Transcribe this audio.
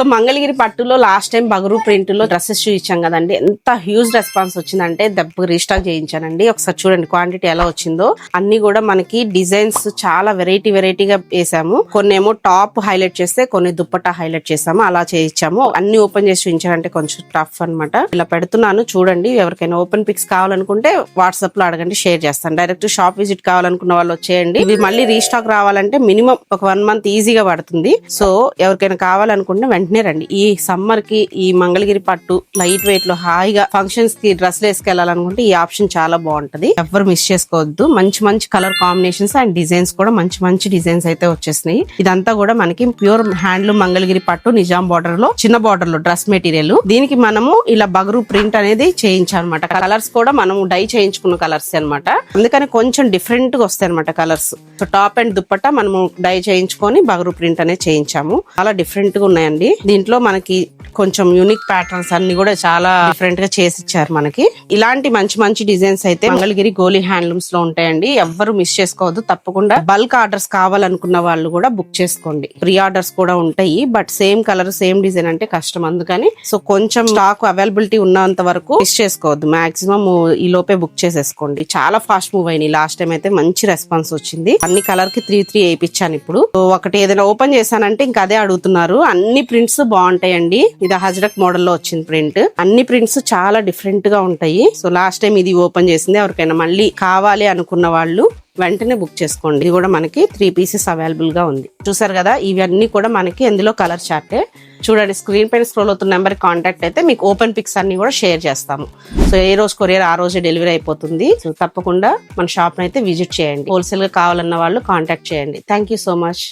So Mangalagiri పట్టులో last time Bagru print లో dresses చూపించాం కదండి, ఎంత హ్యూజ్ రెస్పాన్స్ వచ్చిందంటే దెబ్బ రీస్టాక్ చేయించానండి. ఒకసారి చూడండి క్వాంటిటీ ఎలా వచ్చిందో. అన్ని కూడా మనకి డిజైన్స్ చాలా వెరైటీగా వేసాము. కొన్ని ఏమో టాప్ హైలైట్ చేస్తే కొన్ని దుప్పట్టా హైలైట్ చేసాము, అలా చేయించాము. అన్ని ఓపెన్ చేసి చూపించాలంటే కొంచెం టఫ్ అన్నమాట. ఇలా పెడుతున్నాను చూడండి. ఎవరికైనా ఓపెన్ పిక్స్ కావాలనుకుంటే వాట్సాప్ లో అడగండి, షేర్ చేస్తాను. డైరెక్ట్ షాప్ విజిట్ కావాలనుకున్న వాళ్ళు వచ్చేయండి. ఇవి మళ్ళీ రీస్టాక్ రావాలంటే మినిమం ఒక 1 month ఈజీగా పడుతుంది. సో ఎవరికైనా కావాలనుకుంటే వెంటనే రండి. ఈ సమ్మర్ కి ఈ మంగళగిరి పట్టు లైట్ వెయిట్ లో హాయిగా ఫంక్షన్స్ కి డ్రెస్లు వేసుకెళ్లాలనుకుంటే ఈ ఆప్షన్ చాలా బాగుంటది. ఎవరు మిస్ చేసుకోవద్దు. మంచి కలర్ కాంబినేషన్స్ అండ్ డిజైన్స్ కూడా మంచి డిజైన్స్ అయితే వచ్చేసినాయి. ఇదంతా కూడా మనకి ప్యూర్ హ్యాండ్లూమ్ మంగళగిరి పట్టు నిజాం బార్డర్ లో చిన్న బార్డర్ లో డ్రెస్ మెటీరియల్. దీనికి మనము ఇలా బగరు ప్రింట్ అనేది చేయించాలన్నమాట. కలర్స్ కూడా మనం డై చేయించుకున్న కలర్స్ అన్నమాట. అందుకని కొంచెం డిఫరెంట్ గా వస్తాయి అనమాట colours. So top and dupatta మనము డై చేయించుకొని బగరు ప్రింట్ అనేది చేయించాము. చాలా డిఫరెంట్ గా ఉన్నాయండి. దీంట్లో మనకి కొంచెం యూనిక్ ప్యాటర్న్స్ అన్ని కూడా చాలా డిఫరెంట్ గా చేసి ఇచ్చారు మనకి. ఇలాంటి మంచి డిజైన్స్ అయితే మంగళగిరి గోలీ హ్యాండ్లూమ్స్ లో ఉంటాయండి. ఎవ్వరు మిస్ చేసుకోవద్దు. తప్పకుండా బల్క్ ఆర్డర్స్ కావాలనుకున్న వాళ్ళు కూడా బుక్ చేసుకోండి. ప్రీ ఆర్డర్స్ కూడా ఉంటాయి, but same colour same design అంటే కష్టం. అందుకని సో కొంచెం స్టాక్ అవైలబిలిటీ ఉన్నంత వరకు మిస్ చేసుకోవద్దు. మాక్సిమం ఈ లోపే బుక్ చేసేసుకోండి. చాలా ఫాస్ట్ మూవ్ అయినాయి. లాస్ట్ టైం అయితే మంచి రెస్పాన్స్ వచ్చింది. అన్ని కలర్ కి 3 వేయించాను. ఇప్పుడు ఒకటి ఏదైనా ఓపెన్ చేశానంటే ఇంకా అదే అడుగుతున్నారు. అన్ని ప్రింట్స్ బాగుంటాయండి. ఇది హజ్రక్ మోడల్ లో వచ్చింది ప్రింట్. అన్ని ప్రింట్స్ చాలా డిఫరెంట్ గా ఉంటాయి. సో లాస్ట్ టైం ఇది ఓపెన్ చేసింది. ఎవరికైనా మళ్ళీ కావాలి అనుకున్న వాళ్ళు వెంటనే బుక్ చేసుకోండి. ఇది కూడా మనకి 3 pieces అవైలబుల్ గా ఉంది. చూసారు కదా, ఇవన్నీ కూడా మనకి ఎందులో కలర్ చార్టే. చూడండి, స్క్రీన్ పైన స్క్రోల్ అవుతున్న నెంబర్ కాంటాక్ట్ అయితే మీకు ఓపెన్ పిక్స్ అన్ని కూడా షేర్ చేస్తాము. సో ఏ రోజు కొరియర్ ఆ రోజే డెలివరీ అయిపోతుంది. సో తప్పకుండా మన షాప్ అయితే విజిట్ చేయండి. హోల్సేల్ గా కావాలన్న వాళ్ళు కాంటాక్ట్ చేయండి. Thank you so much.